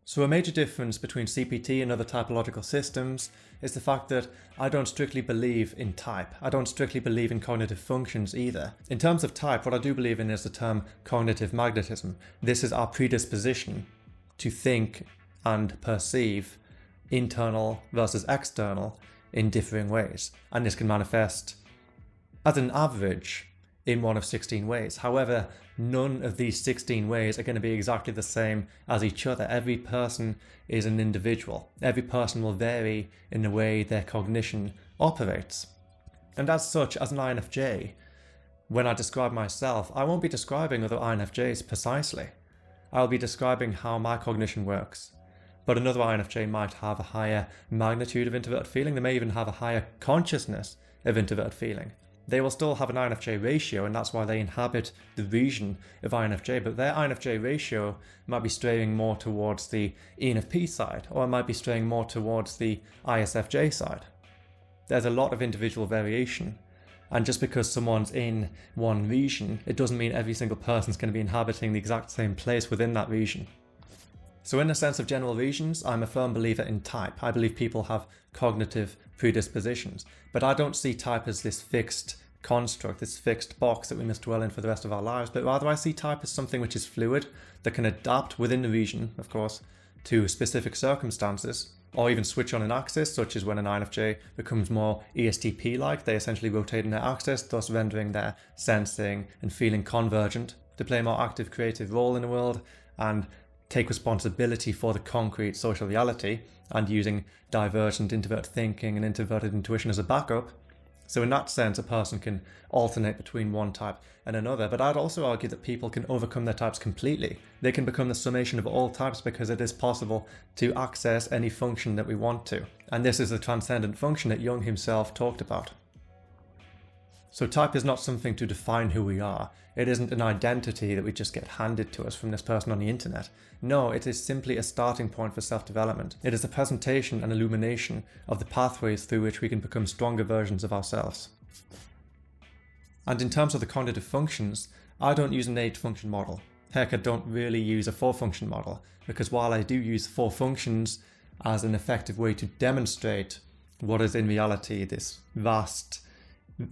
So a major difference between CPT and other typological systems is the fact that I don't strictly believe in type. I don't strictly believe in cognitive functions either. In terms of type, what I do believe in is the term cognitive magnetism. This is our predisposition to think and perceive internal versus external in differing ways. And this can manifest as an average in one of 16 ways. However, none of these 16 ways are going to be exactly the same as each other. Every person is an individual. Every person will vary in the way their cognition operates. And as such, as an INFJ, when I describe myself, I won't be describing other INFJs precisely. I'll be describing how my cognition works. But another INFJ might have a higher magnitude of introverted feeling. They may even have a higher consciousness of introverted feeling. They will still have an INFJ ratio, and that's why they inhabit the region of INFJ, but their INFJ ratio might be straying more towards the ENFP side, or it might be straying more towards the ISFJ side. There's a lot of individual variation, and just because someone's in one region, it doesn't mean every single person's going to be inhabiting the exact same place within that region. So in the sense of general regions, I'm a firm believer in type. I believe people have cognitive predispositions, but I don't see type as this fixed construct, this fixed box that we must dwell in for the rest of our lives, but rather I see type as something which is fluid, that can adapt within the region, of course, to specific circumstances, or even switch on an axis, such as when an INFJ becomes more ESTP-like. They essentially rotate in their axis, thus rendering their sensing and feeling convergent to play a more active creative role in the world, and take responsibility for the concrete social reality, and using divergent introverted thinking and introverted intuition as a backup. So in that sense, a person can alternate between one type and another, but I'd also argue that people can overcome their types completely. They can become the summation of all types because it is possible to access any function that we want to. And this is the transcendent function that Jung himself talked about. So type is not something to define who we are. It isn't an identity that we just get handed to us from this person on the internet. No, it is simply a starting point for self-development. It is a presentation and illumination of the pathways through which we can become stronger versions of ourselves. And in terms of the cognitive functions, I don't use an 8-function model. Heck, I don't really use a 4-function model, because while I do use 4 functions as an effective way to demonstrate what is in reality this vast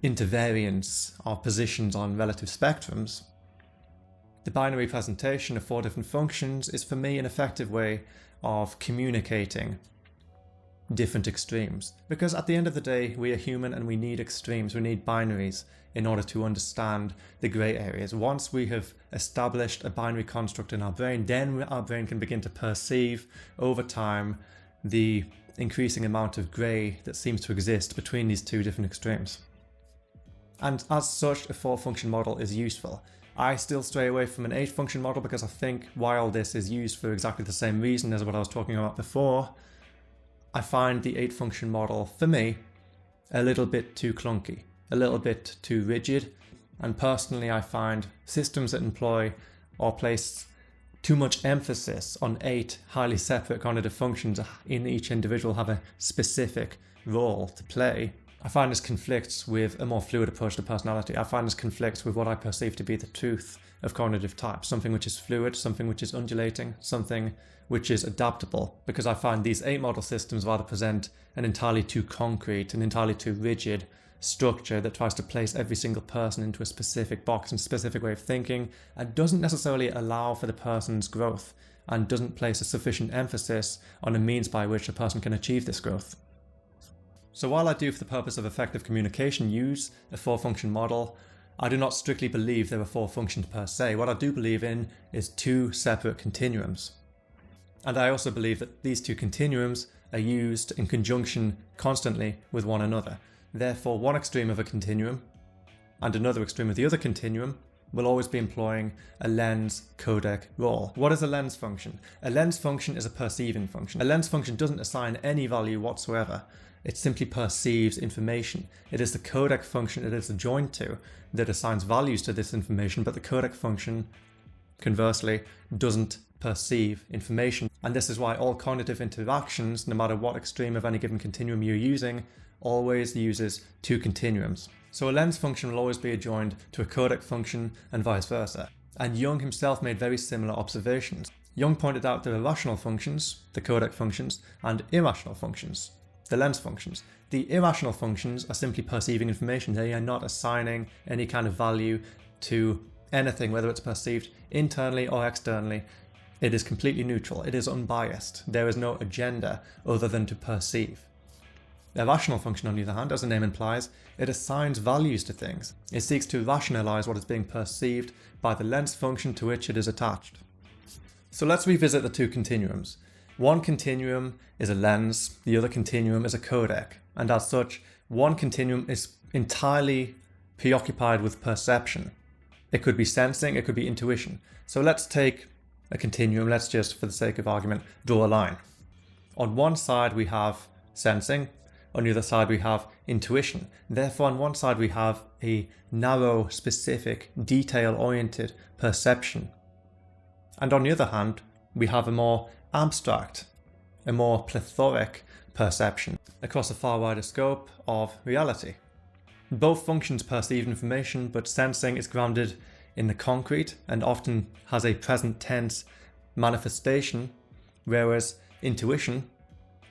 intervariance of positions on relative spectrums, the binary presentation of 4 different functions is for me an effective way of communicating different extremes. Because at the end of the day, we are human and we need extremes, we need binaries in order to understand the grey areas. Once we have established a binary construct in our brain, then our brain can begin to perceive over time the increasing amount of grey that seems to exist between these 2 different extremes. And as such, a 4-function model is useful. I still stray away from an 8-function model because I think while this is used for exactly the same reason as what I was talking about before, I find the 8-function model, for me, a little bit too clunky, a little bit too rigid, and personally I find systems that employ or place too much emphasis on 8 highly separate cognitive functions in each individual have a specific role to play. I find this conflicts with a more fluid approach to personality. I find this conflicts with what I perceive to be the truth of cognitive type, something which is fluid, something which is undulating, something which is adaptable, because I find these 8 model systems rather present an entirely too concrete, an entirely too rigid structure that tries to place every single person into a specific box and specific way of thinking, and doesn't necessarily allow for the person's growth, and doesn't place a sufficient emphasis on the means by which a person can achieve this growth. So while I do, for the purpose of effective communication, use a 4-function model, I do not strictly believe there are 4 functions per se. What I do believe in is 2 separate continuums. And I also believe that these 2 continuums are used in conjunction constantly with one another. Therefore, one extreme of a continuum and another extreme of the other continuum will always be employing a lens codec role. What is a lens function? A lens function is a perceiving function. A lens function doesn't assign any value whatsoever. It simply perceives information. It is the codec function it is adjoined to that assigns values to this information, but the codec function, conversely, doesn't perceive information. And this is why all cognitive interactions, no matter what extreme of any given continuum you're using, always uses 2 continuums. So a lens function will always be adjoined to a codec function and vice versa. And Jung himself made very similar observations. Jung pointed out there are rational functions, the codec functions, and irrational functions, the lens functions. The irrational functions are simply perceiving information. They are not assigning any kind of value to anything, whether it's perceived internally or externally. It is completely neutral. It is unbiased. There is no agenda other than to perceive. A rational function, on the other hand, as the name implies, it assigns values to things. It seeks to rationalize what is being perceived by the lens function to which it is attached. So let's revisit the two continuums. One continuum is a lens, the other continuum is a codec, and as such, one continuum is entirely preoccupied with perception. It could be sensing, it could be intuition. So let's take a continuum, let's just, for the sake of argument, draw a line. On one side we have sensing, on the other side we have intuition. Therefore, on one side we have a narrow, specific, detail-oriented perception. And on the other hand, we have a more abstract, a more plethoric perception across a far wider scope of reality. Both functions perceive information, but sensing is grounded in the concrete and often has a present tense manifestation, whereas intuition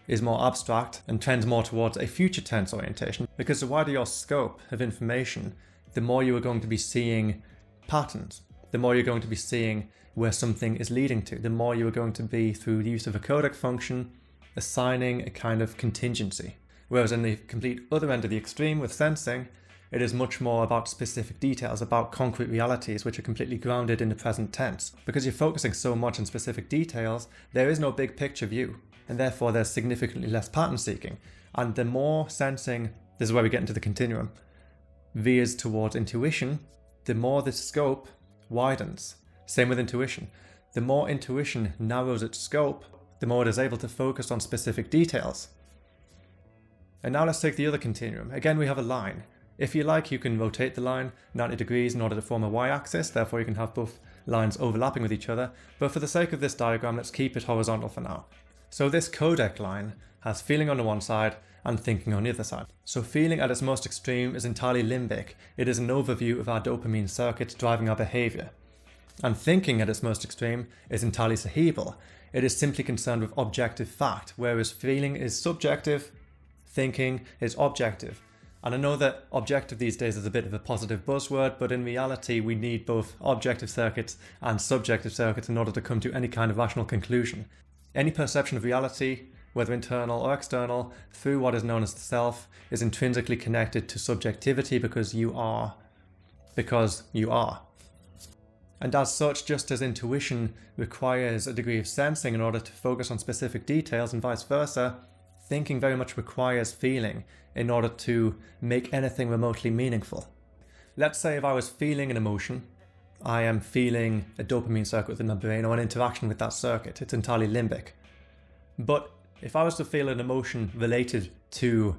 is more abstract and trends more towards a future tense orientation, because the wider your scope of information, the more you are going to be seeing patterns, the more you're going to be seeing where something is leading to, the more you are going to be, through the use of a codec function, assigning a kind of contingency. Whereas in the complete other end of the extreme with sensing, it is much more about specific details, about concrete realities which are completely grounded in the present tense. Because you're focusing so much on specific details, there is no big picture view, and therefore there's significantly less pattern seeking. And the more sensing, this is where we get into the continuum, veers towards intuition, the more the scope widens. Same with intuition. The more intuition narrows its scope, the more it is able to focus on specific details. And now let's take the other continuum. Again, we have a line. If you like, you can rotate the line 90 degrees in order to form a y-axis, therefore you can have both lines overlapping with each other. But for the sake of this diagram, let's keep it horizontal for now. So this codec line has feeling on the one side and thinking on the other side. So feeling at its most extreme is entirely limbic. It is an overview of our dopamine circuits driving our behavior. And thinking at its most extreme is entirely cerebral. It is simply concerned with objective fact, whereas feeling is subjective, thinking is objective. And I know that objective these days is a bit of a positive buzzword, but in reality we need both objective circuits and subjective circuits in order to come to any kind of rational conclusion. Any perception of reality, whether internal or external, through what is known as the self, is intrinsically connected to subjectivity because you are. And as such, just as intuition requires a degree of sensing in order to focus on specific details and vice versa, thinking very much requires feeling in order to make anything remotely meaningful. Let's say if I was feeling an emotion, I am feeling a dopamine circuit within my brain or an interaction with that circuit. It's entirely limbic. But if I was to feel an emotion related to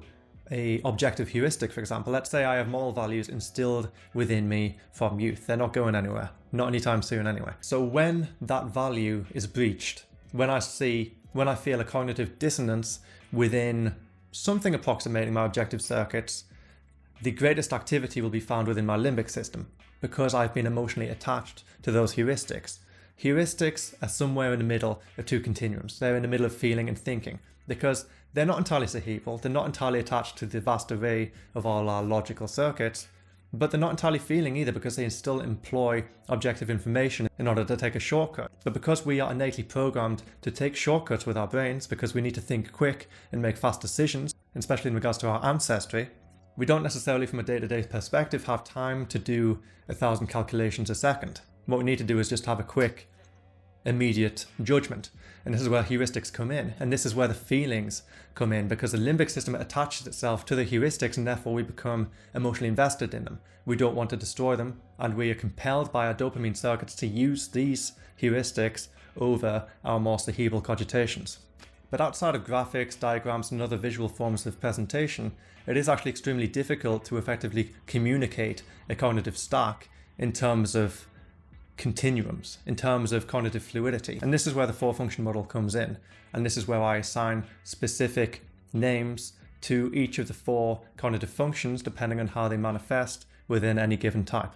a objective heuristic, for example, let's say I have moral values instilled within me from youth. They're not going anywhere. Not anytime soon anyway. So when that value is breached, when I feel a cognitive dissonance within something approximating my objective circuits, the greatest activity will be found within my limbic system because I've been emotionally attached to those heuristics. Heuristics are somewhere in the middle of two continuums. They're in the middle of feeling and thinking because they're not entirely cerebral, they're not entirely attached to the vast array of all our logical circuits, but they're not entirely feeling either because they still employ objective information in order to take a shortcut. But because we are innately programmed to take shortcuts with our brains, because we need to think quick and make fast decisions, especially in regards to our ancestry, we don't necessarily from a day-to-day perspective have time to do 1,000 calculations a second. What we need to do is just have a quick, immediate judgment. And this is where heuristics come in. And this is where the feelings come in, because the limbic system attaches itself to the heuristics and therefore we become emotionally invested in them. We don't want to destroy them, and we are compelled by our dopamine circuits to use these heuristics over our more cerebral cogitations. But outside of graphics, diagrams, and other visual forms of presentation, it is actually extremely difficult to effectively communicate a cognitive stack in terms of continuums, in terms of cognitive fluidity. And this is where the four-function model comes in. And this is where I assign specific names to each of the four cognitive functions depending on how they manifest within any given type.